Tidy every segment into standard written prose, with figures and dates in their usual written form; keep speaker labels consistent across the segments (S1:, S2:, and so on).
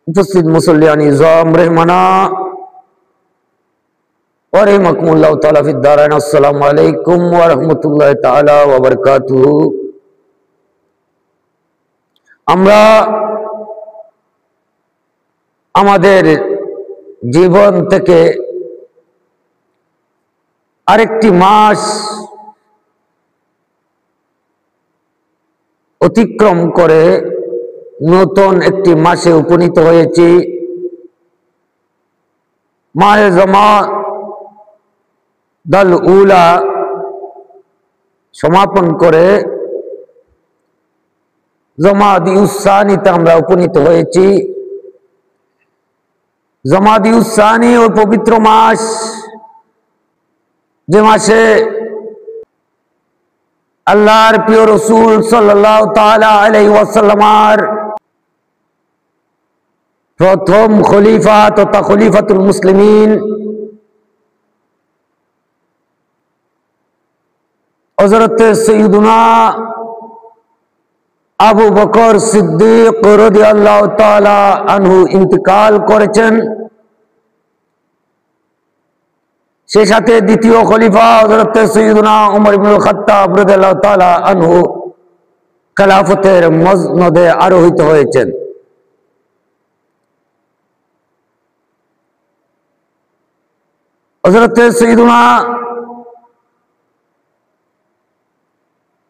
S1: उपस्थित मुसल्लियान निज़ाम रहमाना और रहमकुमुल्लाह ताला फिद दारैन। अस्सलामु अलैकुम व रहमतुल्लाहि ताला व बरकातुहू। আমরা আমাদের জীবন থেকে আরেকটি মাস অতিক্রম করে নতুন একটি মাসে উপনীত হয়েছি। মাহে জমাদাল উলা সমাপন করে জমাদিউসানিতে আমরা উপনীত হয়েছি। জমাদিউসানি ওই পবিত্র মাস, যে মাসে আল্লাহর প্রিয় রাসূল সাল্লাল্লাহু তাআলা আলাইহি ওয়াসাল্লামের প্রথম খলিফা তথা খলিফাতুল মুসলিমিন হযরত সাইয়্যিদুনা আবু বকর সিদ্দিক রাদিয়াল্লাহু তাআলা আনহু ইন্তেকাল করেছেন। সেই সাথে দ্বিতীয় খলিফা হযরত সাইয়্যিদুনা উমর ইবনুল খাত্তাব রাদিয়াল্লাহু তাআলা আনহু খেলাফতের মসনদে আরোহিত হয়েছেন। হযরত সাইয়্যিদুনা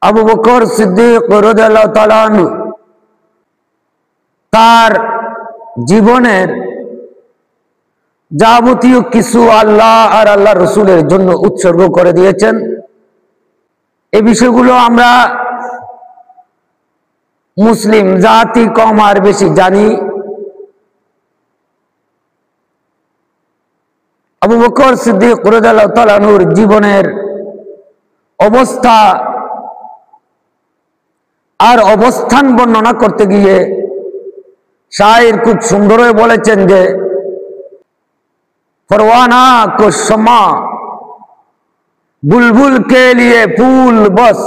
S1: আবু বকর সিদ্দিক রাদিয়াল্লাহু তাআলা আনহু তার জীবনের যাবতীয় কিছু আল্লাহ আর আল্লাহ রসুলের জন্য উৎসর্গ করে দিয়েছেন। এই বিষয়গুলো আমরা মুসলিম জাতি কম আর বেশি জানি। আবু বকর সিদ্দিক রাদিয়াল্লাহু তাআলা আনহুর জীবনের অবস্থা আর অবস্থান বর্ণনা করতে গিয়ে শায়ের খুব সুন্দর বলেছেন যে परवाना को शमा बुलबुल के लिए फूल बस,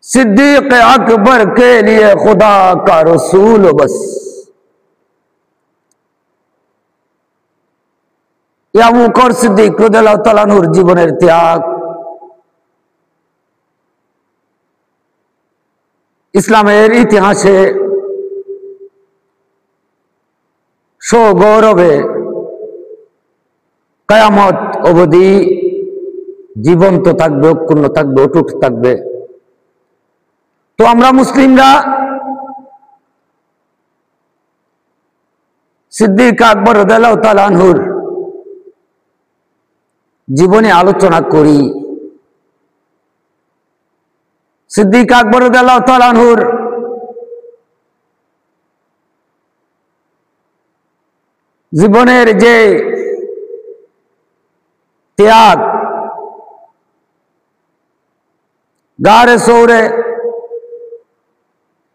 S1: सिद्दीक अकबर के लिए खुदा का रसूल बस। আবু বকর সিদ্দিক রাদিয়াল্লাহু তাআলা আনহুর জীবনের ত্যাগ ইসলামের ইতিহাসে সগৌরবে কিয়ামত অবধি জীবন্ত থাকবে, অক্ষুণ্ণ থাকবে, অটুট থাকবে। তো আমরা মুসলিমরা সিদ্দিক আকবর রাদিয়াল্লাহু তাআলা আনহুর জীবনে আলোচনা করি। সিদ্দিক আকবর রাদিয়াল্লাহু তাআলা আনহুর জীবনের যে ত্যাগ, গারে সৌরে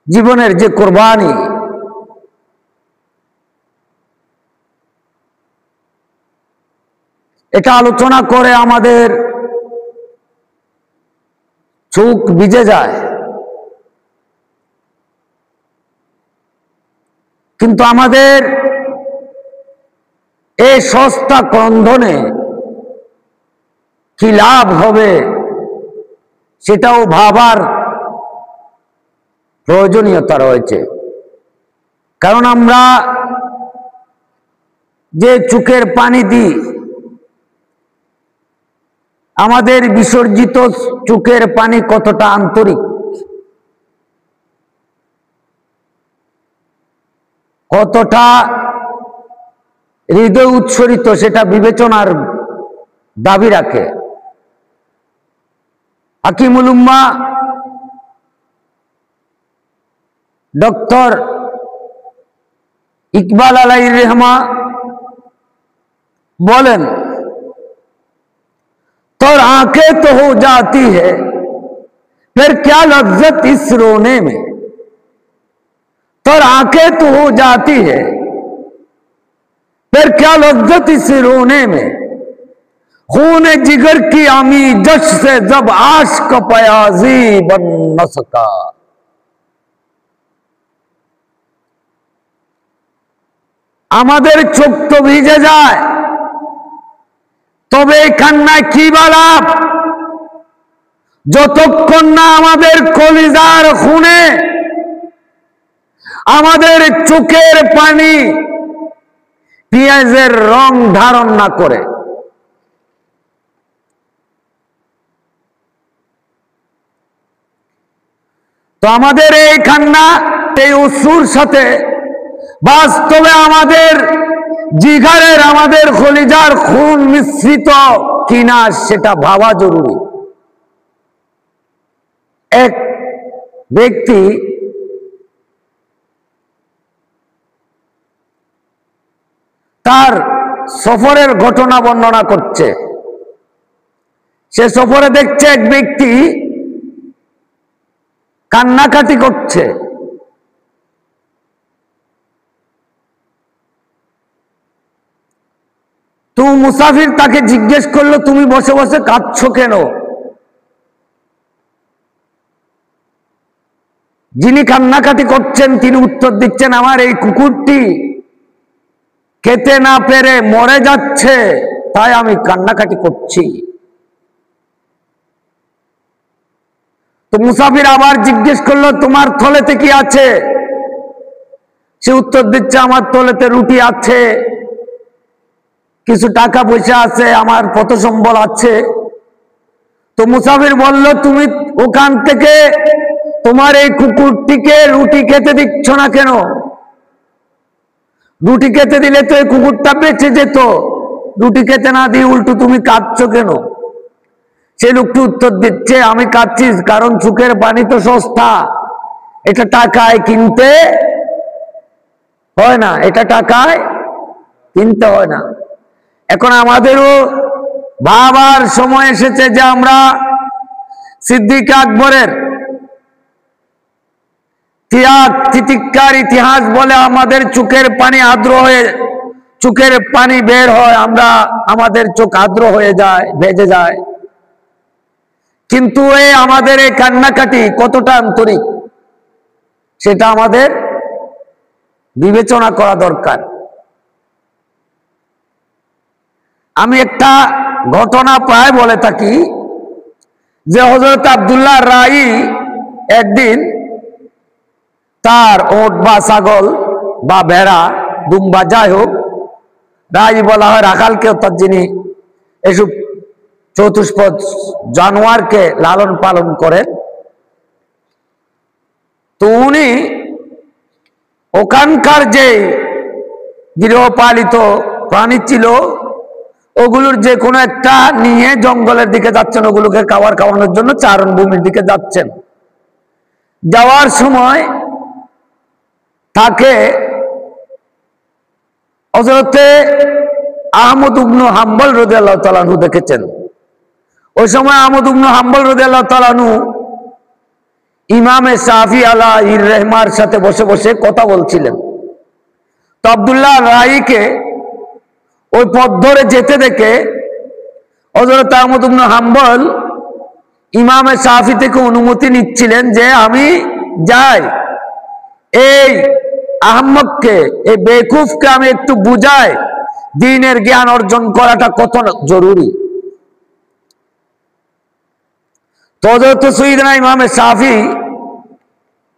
S1: জীবনের যে কোরবানি, এটা আলোচনা করে আমাদের চোখ ভিজে যায়। কিন্তু আমাদের এই সস্তা ক্রন্দনে কি লাভ হবে সেটাও ভাবার প্রয়োজনীয়তা রয়েছে। কারণ আমরা যে চোখের পানি দিই, আমাদের বিসর্জিত চোখের পানি কতটা আন্তরিক, কতটা হৃদয় উৎসরিত, সেটা বিবেচনার দাবি রাখে। হাকিমুল উম্মাহ डॉक्टर इकबाल আলাইহির रहमा बोलें, तो आंखें तो हो जाती है फिर क्या लज्जत इस रोने में, तो आंखें तो हो जाती है फिर क्या लज्जत इस रोने में, खून जिगर की आमी जश से जब आश्क पयाजी बन न सका। আমাদের চোখ তো ভিজে যায়, তবে এই কান্নায় কি বা লাভ যতক্ষণ না আমাদের কলিজার খুনে আমাদের চোখের পানি পেঁয়াজের রং ধারণ না করে। তো আমাদের এই কান্না, এই অশ্রুর সাথে বাস্তবে আমাদের জিগারের, আমাদের কলিজার খুন মিশ্রিত কিনা সেটা ভাবা জরুরি। এক ব্যক্তি তার সফরের ঘটনা বর্ণনা করছে। সে সফরে দেখছে এক ব্যক্তি কান্নাকাটি করছে। তো মুসাফির তাকে জিজ্ঞেস করলো, তুমি বসে বসে কাঁদছো কেন? যিনি কান্নাকাটি করছেন তিনি উত্তর দিচ্ছেন, আমার এই কুকুরটি খেতে না পেরে মরে যাচ্ছে, তাই আমি কান্নাকাটি করছি। তো মুসাফির আবার জিজ্ঞেস করলো, তোমার থলেতে কি আছে? সে উত্তর দিচ্ছে, আমার থলেতে রুটি আছে, কিছু টাকা পয়সা আছে, আমার পথ সম্বল আছে। তো মুসাফির বলল, তুমি ওখান থেকে তোমার এই কুকুরটিকে রুটি খেতে দিচ্ছ না কেন? রুটি খেতে দিলে তো এই কুকুরটা বেঁচে যেত, রুটি খেতে না দিয়ে উল্টো তুমি কাঁদছো কেন? সে লোকটি উত্তর দিচ্ছে, আমি কাঁদছি কারণ চোখের পানি তো সস্তা, এটা টাকায় কিনতে হয় না, এটা টাকায় কিনতে হয় না। এখন আমাদেরও ভাবার সময় এসেছে যে আমরা সিদ্দিক আকবরের ত্যাগ তিতিক্ষার ইতিহাস বলে আমাদের চোখের পানি আর্দ্র হয়ে, চোখের পানি বের হয়, আমরা আমাদের চোখ আর্দ্র হয়ে যায়, ভেজে যায়। কিন্তু এই আমাদের এই কান্নাকাটি কতটা আন্তরিক সেটা আমাদের বিবেচনা করা দরকার। আমি একটা ঘটনা প্রায় বলে থাকি যে হযরত আব্দুল্লাহ রাই একদিন তার ওট বা ছাগল বা ভেড়া, দুম্বা, যাই হোক, রাই বলা হয় রাখালকে, অর্থাৎ যিনি এসব চতুষ্পদ জানোয়ারকে লালন পালন করেন। তো উনি ওখানকার যে গৃহপালিত প্রাণী ছিল ওগুলোর যে কোনো একটা নিয়ে জঙ্গলের দিকে যাচ্ছেন, ওগুলোকে খাওয়ানোর জন্য চারণ ভূমির দিকে যাচ্ছেন। যাওয়ার সময় তাকে হযরতে আহমদ ইবনে হাম্বল রাদিয়াল্লাহু তাআলা আনহু দেখেছেন। ওই সময় আহমদ ইবনে হাম্বল রাদিয়াল্লাহু তাআলা আনহু ইমামে শাফি আলাইহির রহমার সাথে বসে বসে কথা বলছিলেন। তো আব্দুল্লাহ রাইকে ওই পথ ধরে যেতে দেখে হযরত আহমদ ইবনে হাম্বল ইমামে শাফি থেকে অনুমতি নিচ্ছিলেন যে আমি যাই, এই আহমদকে, এই বেকুফকে আমি একটু বুঝাই দ্বীনের জ্ঞান অর্জন করাটা কত জরুরি। তো হযরত সাইয়েদনা ইমামে শাফি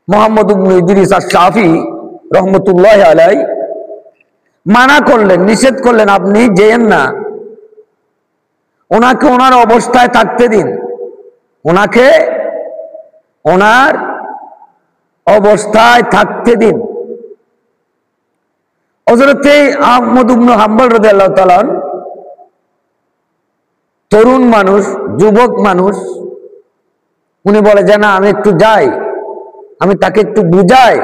S1: মুহাম্মদ ইবনে ইদ্রিস আশ-শাফি রাহমাতুল্লাহি আলাইহি মানা করলেন, নিষেধ করলেন, আপনি যেয়েন না, ওনাকে ওনার অবস্থায় থাকতে দিন, ওনাকে ওনার অবস্থায় থাকতে দিন। হযরতে আহমদ ইবনে হাম্বল রাদিয়াল্লাহু তাআলা তরুণ মানুষ, যুবক মানুষ, উনি বলে যে না, আমি একটু যাই, আমি তাকে একটু বুঝাই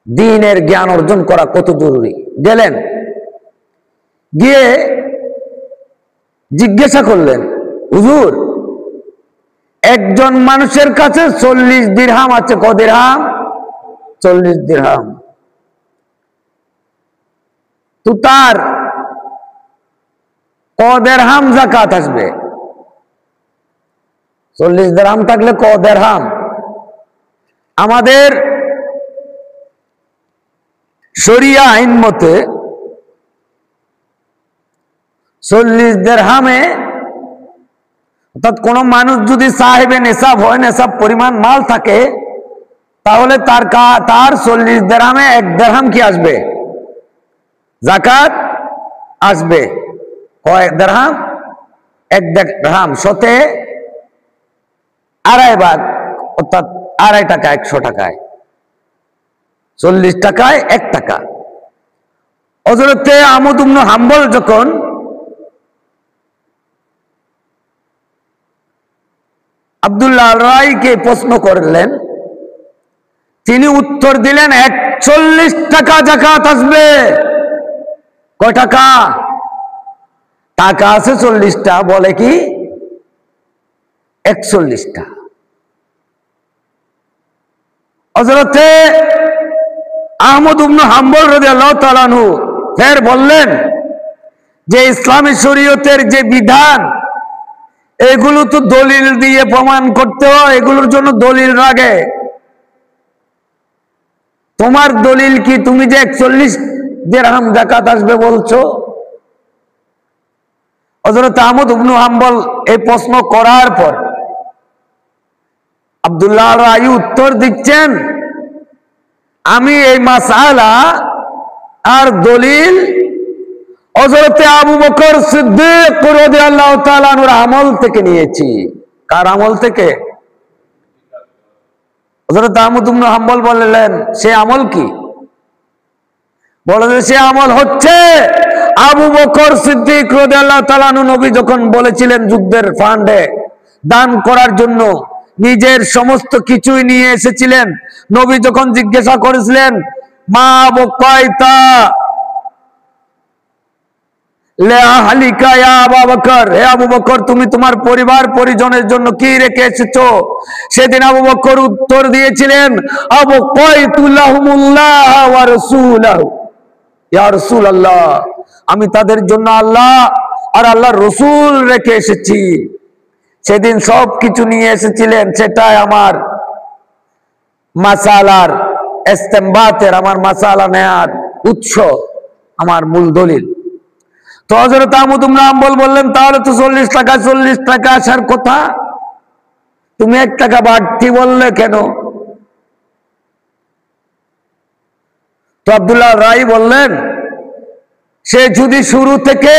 S1: দ্বীনের জ্ঞান অর্জন করা কত জরুরি। গেলেন, গিয়ে জিজ্ঞাসা করলেন, হুজুর, একজন মানুষের কাছে 40 দিরহাম আছে। ক দিরহাম? 40 দিরহাম। তো তার ক দিরহাম যাকাত আসবে? 40 দিরহাম থাকলে ক দিরহাম? আমাদের শরিয়া আইন মতে 40 দিরহামে, অর্থাৎ কোন মানুষ যদি সাহেবে নেশাব হয়, নেশাব পরিমাণ মাল থাকে, তাহলে তার 40 দিরহামে 1 দিরহাম কি আসবে? যাকাত আসবে। কয় দিরহাম? 1 দিরহাম, শতে 2.5 ভাগ, অর্থাৎ 2.5 টাকা, 100 টাকায় 40 টাকায় 1 টাকা। হযরতে আহমদ ইবনে হাম্বল যখন আব্দুল্লাহ রায়কে প্রশ্ন করলেন, তিনি উত্তর দিলেন 41 টাকা যাকাত আসবে। কয় টাকা? টাকা আছে 40টা, বলে কি 41টা। হযরতে আহমদ ইবনে হাম্বল রাদিয়াল্লাহু তাআলা আনহু ফের বললেন যে ইসলামী শরীয়তের যে বিধান, এগুলো তো দলিল দিয়ে প্রমাণ করতে হয়, এগুলোর জন্য দলিল লাগে। তোমার দলিল কি? তুমি যে 41 দিরহাম যাকাত আসবে বলছো। হযরত আহমদ ইবনে হাম্বল এই প্রশ্ন করার পর আব্দুল্লাহ রাই উত্তর দিচ্ছেন, আমি এই মাসআলা আর দলিল হযরতে আবু বকর সিদ্দিক রাদিয়াল্লাহু তাআলা আনহুর আমল থেকে নিয়েছি। কার আমল থেকে? হযরত আহমদ ইবনে হাম্বল বললেন, সে আমল কি? বলেন, সে আমল হচ্ছে আবু বকর সিদ্দিক রাদিয়াল্লাহু তাআলা আনহু নবী যখন বলেছিলেন যুদ্ধের ফান্ডে দান করার জন্য, নিজের সমস্ত কিছুই নিয়ে এসেছিলেন। নবী যখন জিজ্ঞাসা করেছিলেন, মা বকাইতা লে আহলিকা ইয়া আবু বকর, হে আবু বকর তুমি তোমার পরিবার পরিজনের জন্য কি রেখে এসেছো? সেদিন আবু বকর উত্তর দিয়েছিলেন, আবু কাইতু লাহুমুল্লাহ ওয়া রাসূলুহু, ইয়া রাসূলুল্লাহ, আমি তাদের জন্য আল্লাহ আর আল্লাহর রাসূল রেখে এসেছি। সেদিন সব কিছু নিয়ে এসেছিলেন, সেটাই আমার মাসালার ইস্তেমবাতের, আমার মাসালা নেয়ার উৎস, আমার মূল দলিল। তো হযরত আহমদ ইবনে হাম্বল বললেন, তাহলে তো 40 টাকা আসার কথা, তুমি 1 টাকা বাড়তি বললে কেন? তো আব্দুল্লাহ রাই বললেন, সে যদি শুরু থেকে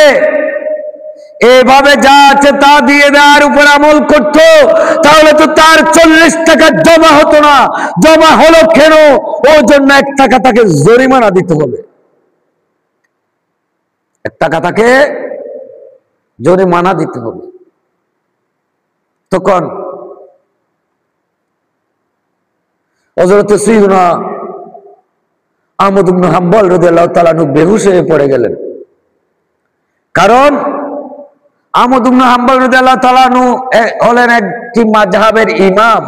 S1: এভাবে যা আছে তা দিয়ে দেওয়ার উপর আমল করত, তাহলে তো তার 40 টাকা জমা হতো না। জমা হলো কেন? ওর জন্য 1 টাকা তাকে জরিমানা দিতে হবে। 1 টাকা তাকে জরিমানা দিতে হবে। তখন হযরত সাইয়্যিদুনা আহমদ ইবনে হাম্বল রাদিয়াল্লাহু তাআলা আনহু বেহুশ হয়ে পড়ে গেলেন। কারণ আহমদ ইবনে হাম্বল রাদিয়াল্লাহু তাআলা আনহু হলেন একটি মাযহাবের ইমাম।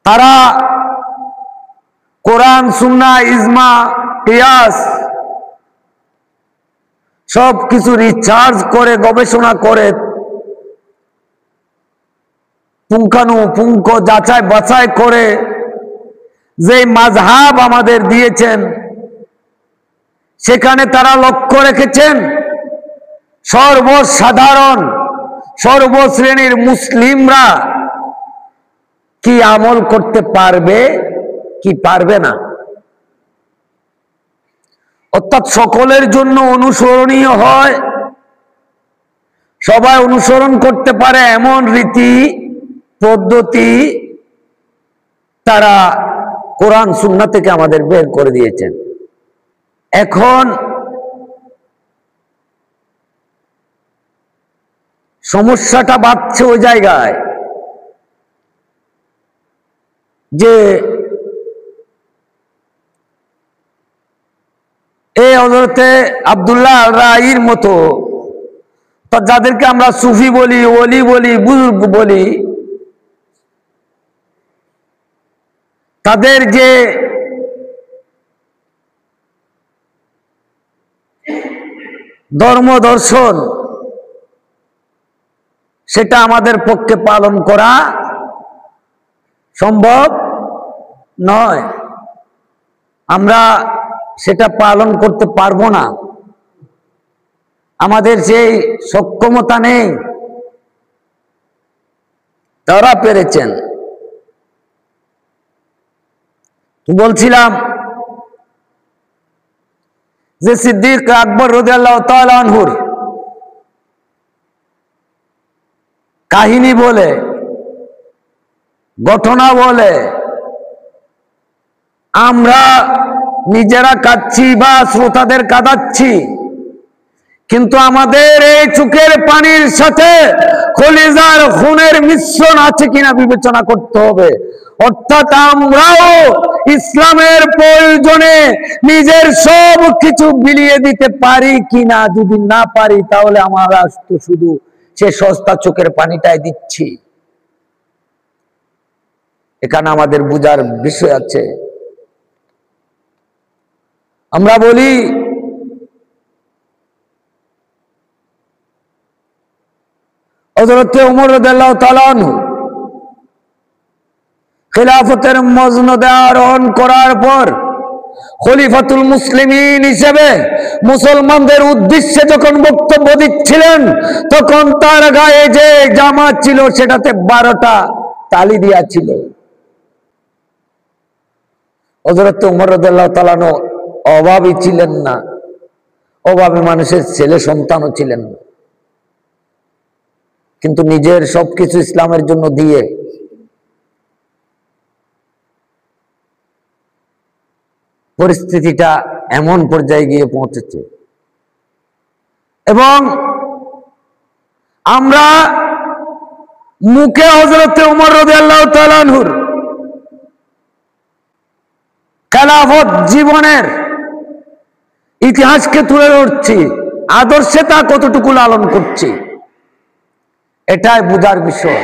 S1: তারা কোরআন, সুন্নাহ, ইজমা, কিয়াস সব কিছু রিসার্চ করে, গবেষণা করে, পুঙ্খানুপুঙ্খ যাচাই বাছাই করে যে মাযহাব আমাদের দিয়েছেন, সেখানে তারা লক্ষ্য রেখেছেন সর্বসাধারণ সর্বশ্রেণীর মুসলিমরা কি আমল করতে পারবে কি পারবে না, অর্থাৎ সকলের জন্য অনুসরণীয় হয়, সবাই অনুসরণ করতে পারে এমন রীতি পদ্ধতি তারা কোরআন সুন্নাহ থেকে আমাদের বের করে দিয়েছেন। এখন সমস্যাটা বাড়ছে ওই জায়গায় যে এই হযরতে আব্দুল্লাহ রাইর মতো যাদেরকে আমরা সুফি বলি, ওলি বলি, বুজুর্গ বলি, তাদের যে ধর্ম দর্শন, সেটা আমাদের পক্ষে পালন করা সম্ভব নয়, আমরা সেটা পালন করতে পারবো না, আমাদের সেই সক্ষমতা নেই। তারা পেরেছেন। বলছিলাম যে সিদ্দিক আকবর রাদিয়াল্লাহু তাআলা আনহুর কাহিনী বলে, ঘটনা বলে আমরা নিজেরা কাঁদছি বা শ্রোতাদের কাঁদাচ্ছি, কিন্তু আমাদের এই চোখের পানির সাথে কলিজার খুনের মিশ্রণ আছে কিনা বিবেচনা করতে হবে। অর্থাৎ আমরাও ইসলামের প্রয়োজনে নিজের সব কিছু বিলিয়ে দিতে পারি কিনা। যদি না পারি তাহলে আমরা তো শুধু সে সস্তা চোখের পানিটাই দিচ্ছি। এখানে আমাদের বুঝার বিষয় আছে। আমরা বলি হযরত ওমর রাদিয়াল্লাহু তাআলা আনহু খিলাফতের মসনদে আরোহণ করার পর খলিফাতুল মুসলিমিন হিসেবে মুসলমানদের উদ্দেশ্যে যখন বক্তব্য দিচ্ছিলেন, তখন তার গায়ে যে জামা ছিল সেটাতে 12টা তালি দেয়া ছিল। হযরত ওমর রাদিয়াল্লাহু তাআলা আনহু অভাবী ছিলেন না, অভাবী মানুষের ছেলে সন্তানও ছিলেন না, কিন্তু নিজের সবকিছু ইসলামের জন্য দিয়ে পরিস্থিতিটা এমন পর্যায়ে গিয়ে পৌঁছেছে। এবং আমরা মুখে হযরত ওমর রাদিয়াল্লাহু তাআলা আনহুর খেলাফত জীবনের ইতিহাসকে তুলে ধরছি, আদর্শে তা কতটুকু লালন করছি, এটাই বুঝার বিষয়।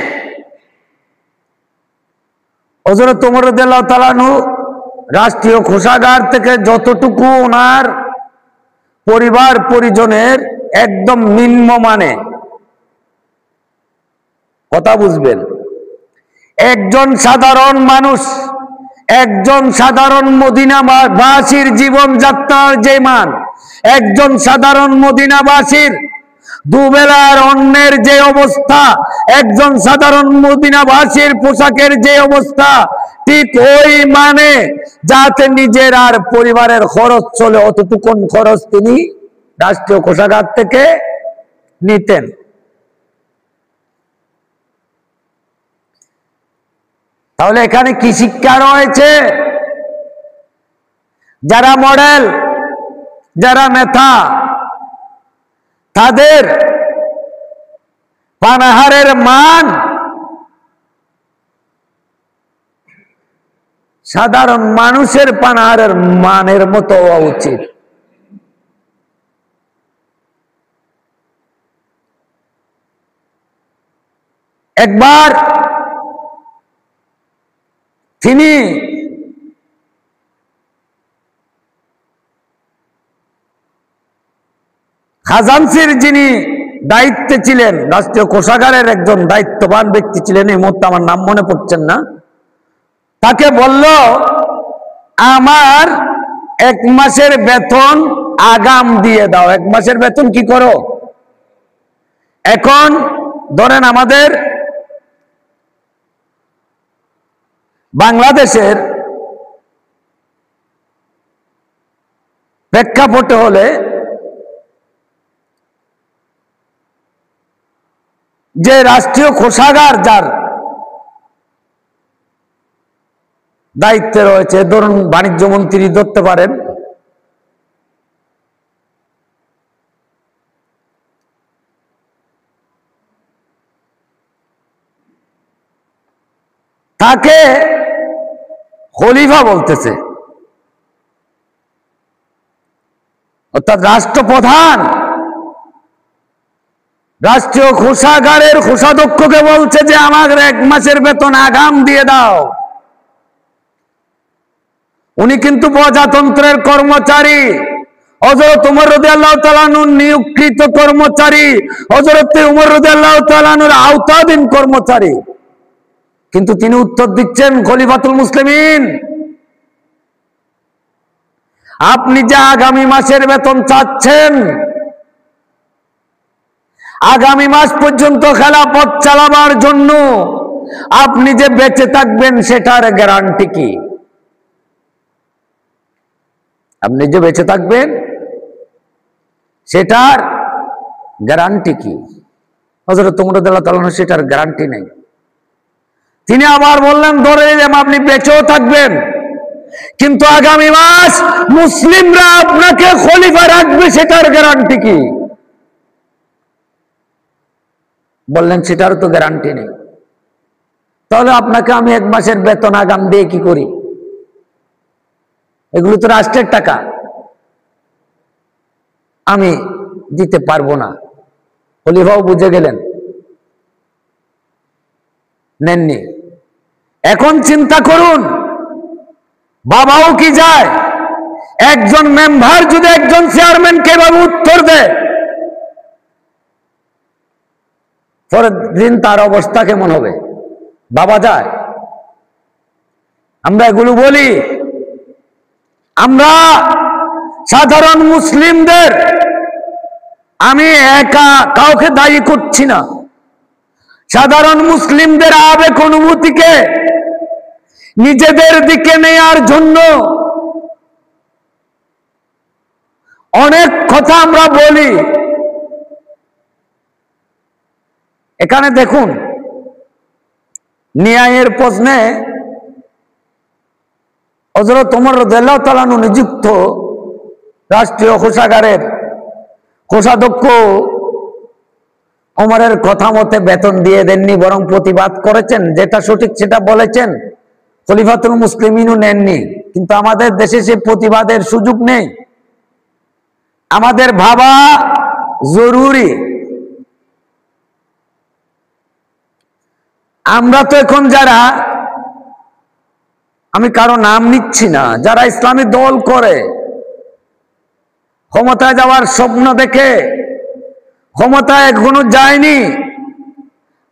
S1: হযরত ওমর রাদিয়াল্লাহু তাআলা আনহু রাষ্ট্রীয় কোষাগার থেকে যতটুকু ওনার পরিবার পরিজনের একদম নিম্নমানে, কথা বুঝবেন, একজন সাধারণ মানুষ, একজন সাধারণ মদিনাবাসীর জীবনযাত্রার যে মান, একজন সাধারণ মদিনাবাসীর দুবেলার অন্নের যে অবস্থা, একজন সাধারণ মদিনাবাসীর পোশাকের যে অবস্থা, ঠিক ওই মানে যাতে নিজের আর পরিবারের খরচ চলে অতটুকু খরচ তিনি রাষ্ট্রীয় কোষাগার থেকে নিতেন। তাহলে এখানে কি শিক্ষা রয়েছে? যারা মডেল, যারা নেতা, তাদের পানাহারের মান সাধারণ মানুষের পানাহারের মানের মতো হওয়া উচিত। একবার তিনি খাজানসির যিনি দায়িত্বে ছিলেন, রাষ্ট্রীয় কোষাগারের একজন দায়িত্ববান ব্যক্তি ছিলেন, এই মুহূর্তে আমার নাম মনে পড়ছেন না, তাকে বলল আমার 1 মাসের বেতন আগাম দিয়ে দাও। 1 মাসের বেতন কি করো? এখন ধরেন আমাদের বাংলাদেশের প্রেক্ষাপটে হলে যে রাষ্ট্রীয় কোষাগার যার দায়িত্বে রয়েছে, ধরুন বাণিজ্য মন্ত্রী ধরতে পারেন, তাকে খলিফা বলতেছে, অর্থাৎ রাষ্ট্রপ্রধান রাষ্ট্রীয় কোষাগারের কোষাধ্যক্ষকে বলছে যে আমার 1 মাসের বেতন আগাম দিয়ে দাও। উনি কিন্তু প্রজাতন্ত্রের কর্মচারী, হযরত ওমর রাদিয়াল্লাহু তাআলা আনহুর নিয়োগকৃত কর্মচারী, হযরত ওমর রাদিয়াল্লাহু তাআলা আনহুর আওতাধীন কর্মচারী, কিন্তু তিনি উত্তর দিচ্ছেন খলিফাতুল মুসলিমিন, আপনি যে আগামী মাসের বেতন চাচ্ছেন, আগামী মাস পর্যন্ত খেলাফত চালাবার জন্য আপনি যে বেঁচে থাকবেন সেটার গ্যারান্টি কি? আপনি যে বেঁচে থাকবেন সেটার গ্যারান্টি কি? হযরত ওমর রাদিয়াল্লাহু তাআলা সেটার গ্যারান্টি নেই। তিনি আবার বললেন, ধরে নিলাম আপনি বেঁচেও থাকবেন, কিন্তু আগামী মাস মুসলিমরা আপনাকে খলিফা রাখবে, সেটার গ্যারান্টি কি? বললেন সেটারও তো গ্যারান্টি নেই। তাহলে আপনাকে আমি এক মাসের বেতন আগাম দিয়ে কি করি? এগুলো তো রাষ্ট্রের টাকা, আমি দিতে পারবো না। খলিফাও বুঝে গেলেন, নেননি। এখন চিন্তা করুন, বাবাও কি যায়? একজন মেম্বার যদি একজন চেয়ারম্যানকে এভাবে উত্তর দেয়, পরের দিন তার অবস্থা কেমন হবে? বাবা যায়? আমরা এগুলো বলি, আমরা সাধারণ মুসলিমদের, আমি একা কাউকে দায়ী করছি না, সাধারণ মুসলিমদের আবেগ অনুভূতিকে নিজেদের দিকে নেয়ার জন্য অনেক কথা আমরা বলি। এখানে দেখুন, ন্যায়ের প্রশ্নে হযরত ওমর রাদিয়াল্লাহু তাআলা আনহু নিযুক্ত রাষ্ট্রীয় কোষাগারের কোষাধ্যক্ষ ওমরের কথা মতে বেতন দিয়ে দেননি, বরং প্রতিবাদ করেছেন, যেটা সঠিক সেটা বলেছেন, খলিফাতুল মুসলিমিনও নেননি। কিন্তু আমাদের দেশে সে প্রতিবাদের সুযোগ নেই। আমাদের ভাবা জরুরি। আমরা তো এখন যারা, আমি কারো নাম নিচ্ছি না, যারা ইসলামী দল করে, ক্ষমতায় যাওয়ার স্বপ্ন দেখে ক্ষমতায় এখনো যায়নি,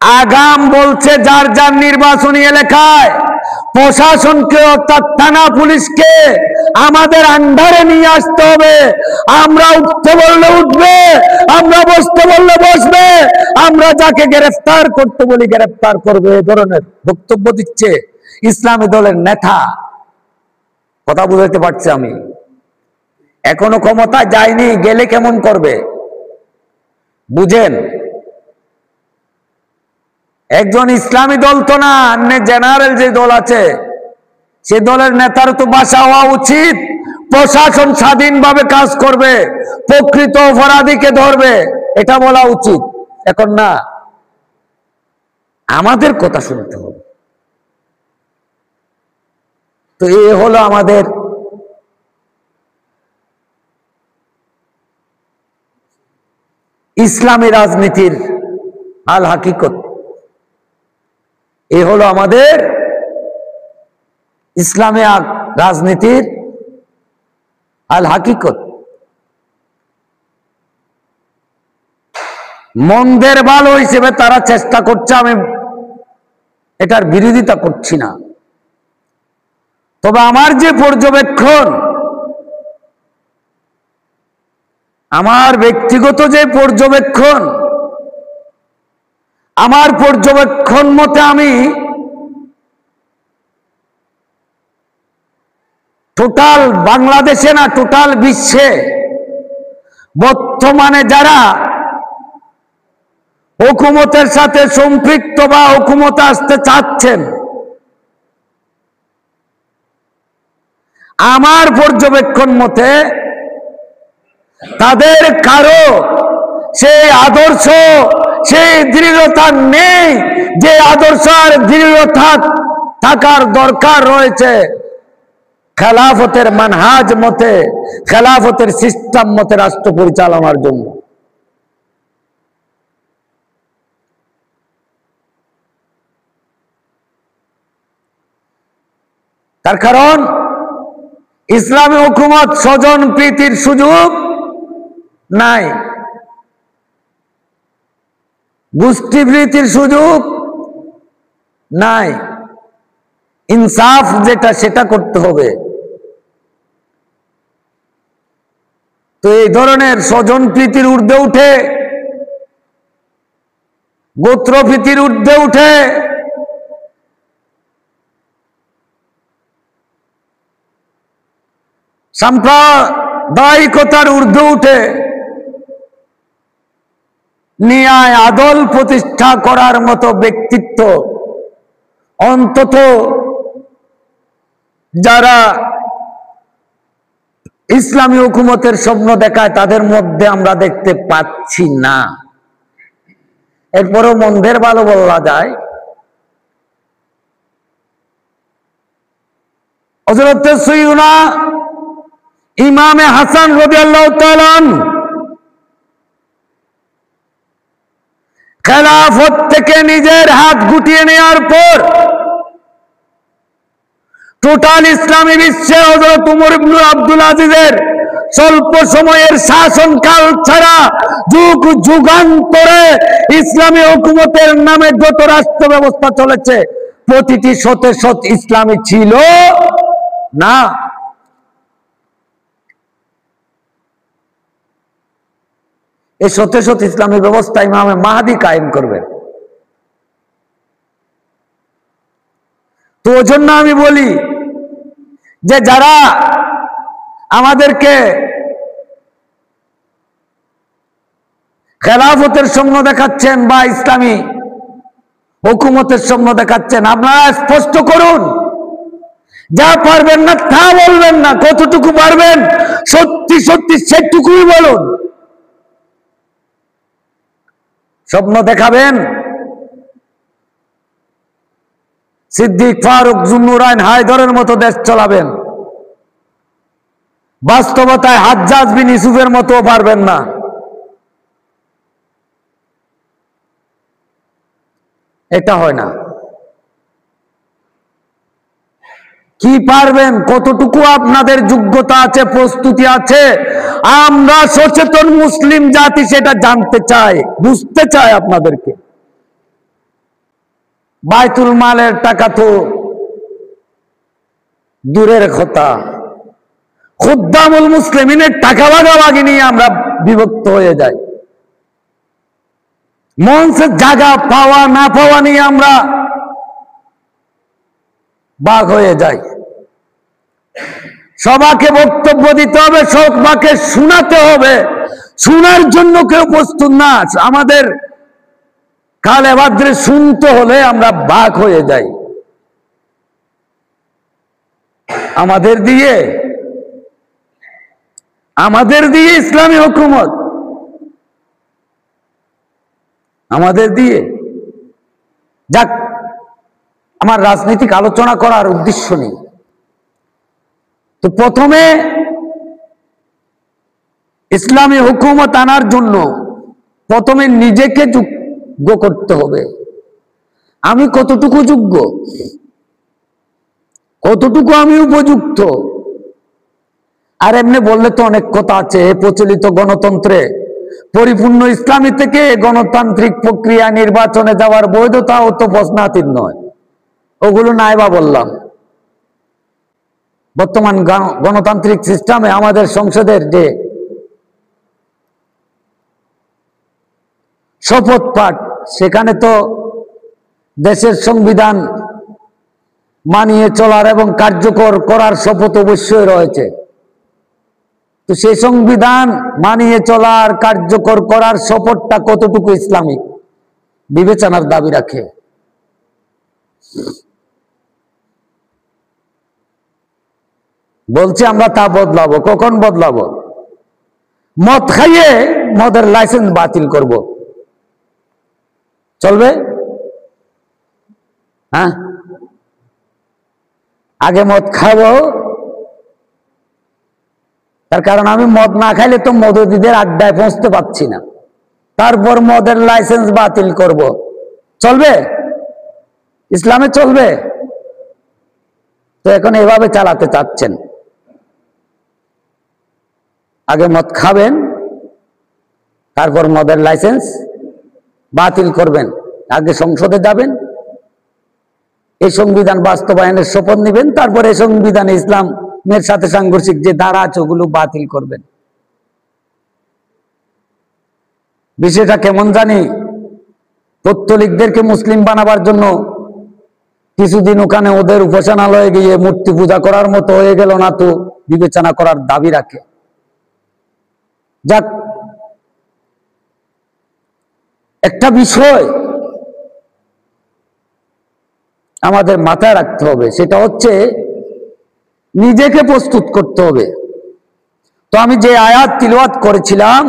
S1: আগাম বলছে যার যার নির্বাচনী এলাকায় প্রশাসনকে অর্থাৎ থানা পুলিশকে আমাদের আন্ডারে নিয়ে আসতে হবে। আমরা উঠতে বললে উঠবে, আমরা বসতে বললে বসবে, আমরা যাকে গ্রেফতার করতে বলি গ্রেফতার করবে, এ ধরনের বক্তব্য দিচ্ছে ইসলামী দলের নেতা। কথা বুঝাতে পারছি আমি? এখনো ক্ষমতা যায়নি, গেলে কেমন করবে বুঝেন? একজন ইসলামী দল তো না, জেনারেল যে দল আছে সে দলের নেতার তো বাসা হওয়া উচিত, প্রশাসন স্বাধীনভাবে কাজ করবে, প্রকৃত অপরাধীকে ধরবে, এটা বলা উচিত। এখন না, আমাদের কথা শুনতে হবে। তো এ হলো আমাদের ইসলামী রাজনীতির আল হাকিকত। এ হলো আমাদের ইসলামী রাজনীতির আল হাকিকত। মন্দের ভালো হিসেবে তারা চেষ্টা করছে, আমি এটার বিরোধিতা করছি না। তবে আমার যে পর্যবেক্ষণ, আমার ব্যক্তিগত যে পর্যবেক্ষণ, আমার পর্যবেক্ষণ মতে আমি টোটাল বাংলাদেশে না, টোটাল বিশ্বে বর্তমানে যারা হুকুমতের সাথে সম্পৃক্ত বা হুকুমতে আসতে চাচ্ছেন, আমার পর্যবেক্ষণ মতে তাদের কারো সেই আদর্শ, সেই দৃঢ়তা নেই যে আদর্শ আর দৃঢ়তা থাকার দরকার রয়েছে খেলাফতের মানহাজ মতে, খেলাফতের সিস্টেম মতে রাষ্ট্র পরিচালনার জন্য। তার কারণ ইসলামী হুকুমত স্বজন প্রীতির সুযোগ নাই, গোষ্ঠীবৃত্তির সুযোগ নাই, ইনসাফ যেটা সেটা করতে হবে। তো এই ধরনের স্বজন প্রীতির ঊর্ধ্বে উঠে, গোত্র প্রীতির ঊর্ধ্বে উঠে সাম্প্রদায়িকতার ঊর্ধ্বে উঠে ন্যায় আদল প্রতিষ্ঠা করার মতো ব্যক্তিত্ব অন্তত যারা ইসলামী হুকুমতের স্বপ্ন দেখায় তাদের মধ্যে আমরা দেখতে পাচ্ছি না। এরপরও মন্দের ভালো বলা যায়। হযরত সাইয়্যিদুনা ইমামে হাসান রাদিয়াল্লাহু তাআলা খেলাফত থেকে নিজের হাত গুটিয়ে নেওয়ার পর টোটাল ইসলামী বিশ্বে হযরত ওমর ইবনে আব্দুল আজিজের স্বল্প সময়ের শাসনকাল ছাড়া যুগ যুগান্তরে ইসলামী হুকুমতের নামে যত রাষ্ট্র ব্যবস্থা চলেছে প্রতিটি শতে শত ইসলামী ছিল না। এই শতে শত ইসলামী ব্যবস্থা ইমামে মাহদী কায়েম করবেন। তো ওই জন্য আমি বলি যে যারা আমাদেরকে খেলাফতের স্বপ্ন দেখাচ্ছেন বা ইসলামী হুকুমতের স্বপ্ন দেখাচ্ছেন, আপনারা স্পষ্ট করুন। যা পারবেন না তা বলবেন না, কতটুকু পারবেন সত্যি সত্যি সেটুকুই বলুন। স্বপ্ন দেখাবেন সিদ্দিক, ফারুক, জুন্নুরাইন, হায়দরের মতো দেশ চালাবেন, বাস্তবতায় হাজ্জাজ বিন ইউসুফের মতো পারবেন না। এটা হয় না। কি পারবেন, কতটুকু আপনাদের যোগ্যতা আছে, প্রস্তুতি আছে, আমরা সচেতন মুসলিম জাতি সেটা জানতে চাই, বুঝতে চাই আপনাদেরকে। বাইতুল মালের টাকা তো দূরের কথা, খুদ্দামুল মুসলিমিনের টাকা ভাগাভাগি নিয়ে আমরা বিভক্ত হয়ে যাই। মঞ্চের জায়গা পাওয়া না পাওয়া নিয়ে আমরা ভাগ হয়ে যাই। সবাকে বক্তব্য দিতে হবে, সবাকে শোনাতে হবে, শোনার জন্য কেউ প্রস্তুত না। আমাদের কালে বাদ্রে শুনতে হলে আমরা ভাগ হয়ে যাই। আমাদের দিয়ে ইসলামী হুকুমত, আমাদের দিয়ে যাক। আমার রাজনৈতিক আলোচনা করার উদ্দেশ্য নেই। তো প্রথমে ইসলামী হুকুমত আনার জন্য প্রথমে নিজেকে যোগ্য করতে হবে। আমি কতটুকু যোগ্য, কতটুকু আমি উপযুক্ত। আর এমনি বললে তো অনেক কথা আছে। প্রচলিত গণতন্ত্রে পরিপূর্ণ ইসলামী থেকে গণতান্ত্রিক প্রক্রিয়া নির্বাচনে যাওয়ার বৈধতা ও তো প্রশ্নাতীত নয়। ওগুলো নাইবা বললাম। বর্তমান গণতান্ত্রিক সিস্টেমে আমাদের সংসদের যে শপথ পাঠ, সেখানে তো দেশের সংবিধান মানিয়ে চলার এবং কার্যকর করার শপথ অবশ্যই রয়েছে। তো সেই সংবিধান মানিয়ে চলার, কার্যকর করার শপথটা কতটুকু ইসলামিক বিবেচনার দাবি রাখে। বলছি আমরা তা বদলাবো। কখন বদলাবো? মদ খাইয়ে মদের লাইসেন্স বাতিল করব, চলবে? হ্যাঁ, আগে মদ খাবো, তার কারণ আমি মদ না খাইলে তো মদদীদের আড্ডায় পৌঁছতে পারছি না। তারপর মদের লাইসেন্স বাতিল করব, চলবে? ইসলামে চলবে? তো এখন এভাবে চালাতে চাচ্ছেন। আগে মদ খাবেন, তারপর মদের লাইসেন্স বাতিল করবেন, আগে সংসদে যাবেন, এই সংবিধান বাস্তবায়নের শপথ নেবেন, তারপর এই সংবিধানে ইসলামের সাথে সাংঘর্ষিক যে ধারা আছে ওগুলো বাতিল করবেন। বিষয়টা কেমন জানি, পৌত্তলিকদেরকে মুসলিম বানাবার জন্য কিছুদিন ওখানে ওদের উপাসনালয়ে গিয়ে মূর্তি পূজা করার মতো হয়ে গেল না তো বিবেচনা করার দাবি রাখে। যাক, একটা বিষয় আমাদের মাথায় রাখতে হবে, সেটা হচ্ছে নিজেকে প্রস্তুত করতে হবে। তো আমি যে আয়াত তিলাওয়াত করেছিলাম,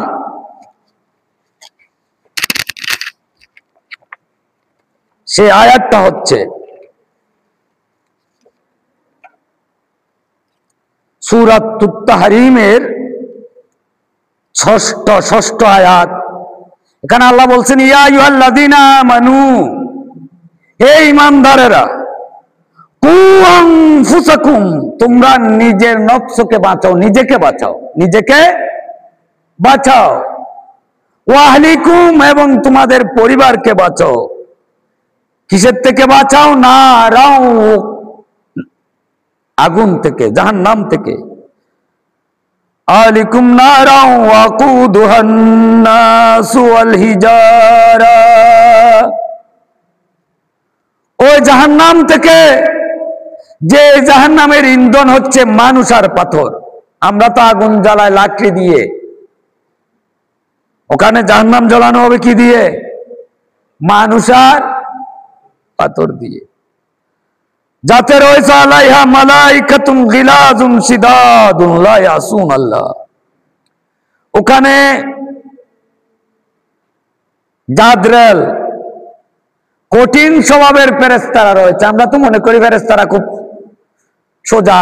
S1: সেই আয়াতটা হচ্ছে সূরা তাহরীমের ষষ্ঠ আয়াত। এখানে আল্লাহ বলছেন, ইয়া আইয়ুহাল্লাযীনা আমানু, হে ঈমানদারেরা, কু আনফুসাকুম, তোমরা নিজের নফসকে বাঁচাও, নিজেকে বাঁচাও, নিজেকে বাঁচাও, ওয়া আহলিকুম, এবং তোমাদের পরিবারকে বাঁচাও। কিসের থেকে বাঁচাও? নারাও, আগুন থেকে, জাহান্নাম থেকে। আলিকুম নারাও ওয়াকুদুহান নাসু ওয়াল হিজারা, ওই জাহান্নাম থেকে, যে জাহান্নামের ইন্ধন হচ্ছে মানুষ আর পাথর। আমরা তো আগুন জ্বালাই লাকড়ি দিয়ে, ওখানে জাহান্নাম জ্বালানো হবে কি দিয়ে? মানুষ আর পাথর দিয়ে। যাতে রয়েছে আলাইহা মালাইকাতুন গিলাজুন শিদাদুন লা ইয়াসুন আল্লাহ, ওখানে জাদরেল কঠিন স্বভাবের ফেরেশতারা রয়েছে। আমরা তো মনে করি ফেরেশতারা খুব সোজা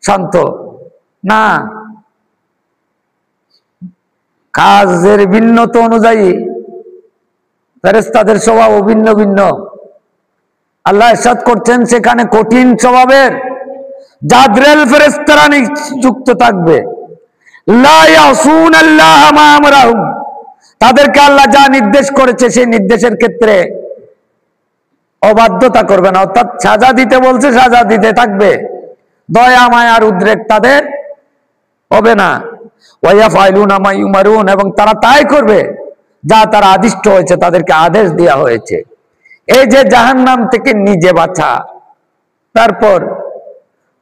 S1: শান্ত, না, কাজের ভিন্নতা অনুযায়ী ফেরেশতাদের স্বভাব ভিন্ন ভিন্ন। আল্লাহ ইরশাদ করছেন, সেখানে কঠিন স্বভাবের জাদরেল ফেরেশতারা নিযুক্ত থাকবে। লা ইয়াসুন আল্লাহ মা আমরাহুম, তাদেরকে আল্লাহ যা নির্দেশ করেছে সেই নির্দেশের ক্ষেত্রে অবাধ্যতা করবে না, অর্থাৎ সাজা দিতে বলছে সাজা দিতে থাকবে, দয়া মায়ার উদ্রেক তাদের হবে না। ওয়া ইয়াফআলুনা মা ইউমারুন, এবং তারা তাই করবে যা তারা আদিষ্ট হয়েছে, তাদেরকে আদেশ দেওয়া হয়েছে। এই যে জাহান্নাম থেকে নিজে বাঁচা, তারপর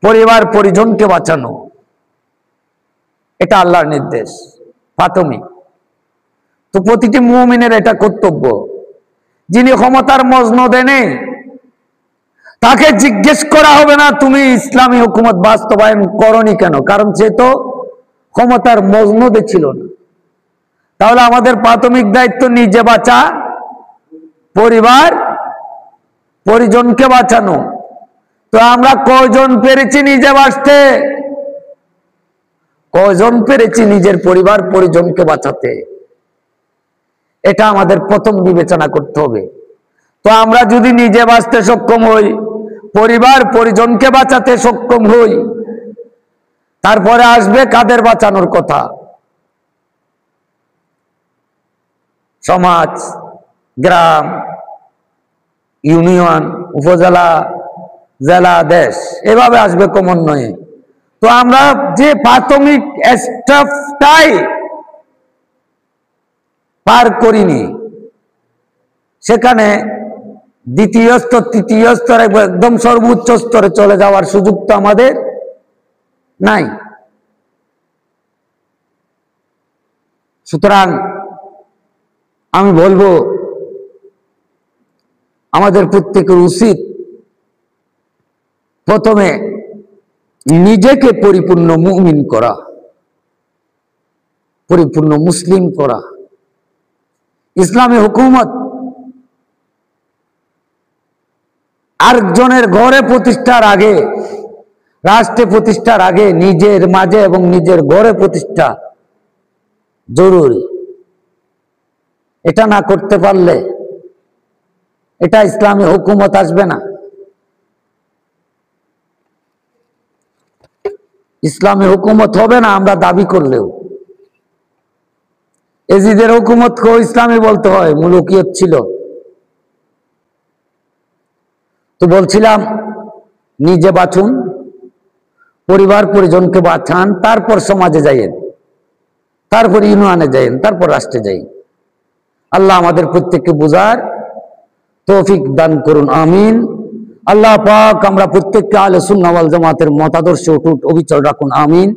S1: পরিবার পরিজনকে বাঁচানো, এটা আল্লাহর নির্দেশ প্রাথমিক। তো প্রতিটি মুমিনের এটা কর্তব্য। যিনি ক্ষমতার মজনদে নেই, তাকে জিজ্ঞেস করা হবে না তুমি ইসলামী হুকুমত বাস্তবায়ন করনি কেন, কারণ সে তো ক্ষমতার মজনদে ছিল না। তাহলে আমাদের প্রাথমিক দায়িত্ব নিজে বাঁচা, পরিবার পরিজনকে বাঁচানো। তো আমরা কয়জন পেরেছি নিজে বাঁচতে? কয়জন পেরেছি নিজের পরিবার পরিজনকে বাঁচাতে? এটা আমাদের প্রথম বিবেচনা করতে হবে। তো আমরা যদি নিজে বাঁচতে সক্ষম হই, পরিবার পরিজনকে বাঁচাতে সক্ষম হই, তারপরে আসবে কাদের বাঁচানোর কথা? সমাজ, গ্রাম, ইউনিয়ন, উপজেলা, জেলা, দেশ, এভাবে আসবে ক্রমান্বয়ে। তো আমরা যে প্রাথমিক স্টেপটাই পার করিনি, সেখানে দ্বিতীয় স্তর, তৃতীয় স্তরে, একদম সর্বোচ্চ স্তরে চলে যাওয়ার সুযোগ তো আমাদের নাই। সুতরাং আমি বলবো, আমাদের প্রত্যেকের উচিত প্রথমে নিজেকে পরিপূর্ণ মুমিন করা, পরিপূর্ণ মুসলিম করা। ইসলামী হুকুমত আরেকজনের ঘরে প্রতিষ্ঠার আগে, রাষ্ট্রে প্রতিষ্ঠার আগে নিজের মাঝে এবং নিজের ঘরে প্রতিষ্ঠা জরুরি। এটা না করতে পারলে এটা ইসলামী হুকুমত আসবে না। ইসলামী হুকুমত হবে না আমরা দাবি করলেও। এজিদের হুকুমতকেও ইসলামী বলতে হয়, মুলুকিয়ত ছিল। তো বলছিলাম, নিজে বাঁচুন, পরিবার পরিজনকে বাঁচান, তারপর সমাজে যাইয়েন। তারপর ইউনিয়নে যাইন, তারপর রাষ্ট্রে যাই। আল্লাহ আমাদের প্রত্যেককে বুঝার তৌফিক দান করুন, আমিন। আল্লাহ পাক আমরা প্রত্যেককে আহলে সুন্নাহ ওয়াল জামাতের মতাদর্শে অটুট অবিচল রাখুন, আমিন।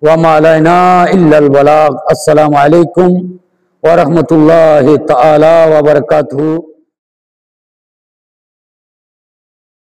S1: ওয়া মা আলাইনা ইল্লাল বালাগ। আসসালামু আলাইকুম ওয়া রাহমাতুল্লাহি তাআলা ওয়া বারাকাতুহু।